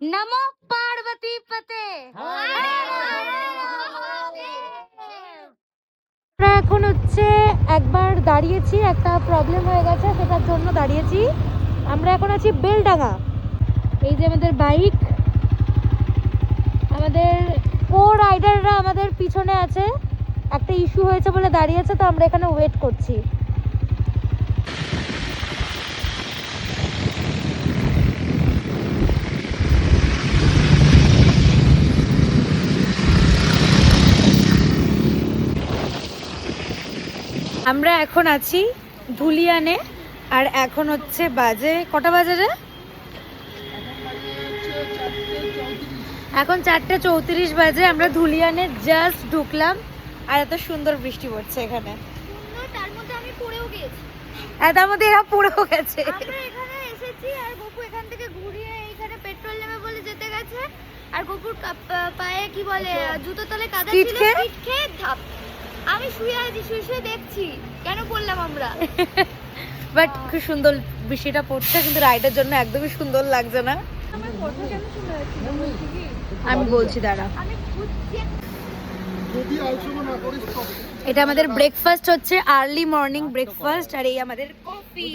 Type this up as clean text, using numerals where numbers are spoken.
নমো পার্বতী পতে। আমরা এখন হচ্ছে একবার দাঁড়িয়েছি, একটা প্রবলেম হয়ে গেছে সেটার জন্য দাঁড়িয়েছি। আমরা এখন আছি বেলডাঙ্গা। এই যে আমাদের বাইক, আমাদের কো রাইডাররা আমাদের পিছনে আছে, একটা ইস্যু হয়েছে বলে দাঁড়িয়েছে, তো আমরা এখানে ওয়েট করছি। আমরা এখন আছি ধুলিয়ানে, আর এখন হচ্ছে বাজে কটা বাজে রে? এখন 4:34 বাজে। আমরা ধুলিয়ানে জাস্ট ঢুকলাম আর এত সুন্দর বৃষ্টি পড়ছে এখানে। তার মধ্যে আমি পড়েও গেছি। তার মধ্যে এরা পড়েও গেছে। আমরা এখানে এসেছি আর গপু এখান থেকে ঘুরিয়ে এইখানে পেট্রোল নেবে বলে যেতে গেছে, আর গপুর পায়ে কি বলে জুতোর তলায় কাদা ছিল, স্কিড খেয়ে ধাপ। আমি শুয়ে আছি, শুয়ে দেখছি কেন পড়লাম আমরা। বাট খুব সুন্দর বৃষ্টিটা পড়ছে, কিন্তু রাইডের জন্য একদমই সুন্দর লাগছে না। আমার কথা কেন শুনে যাচ্ছি? আমি বলছি দাঁড়া। আমি খুঁজছি। এটা আমাদের ব্রেকফাস্ট হচ্ছে, আর্লি মর্নিং ব্রেকফাস্ট, আর এই আমাদের কফি।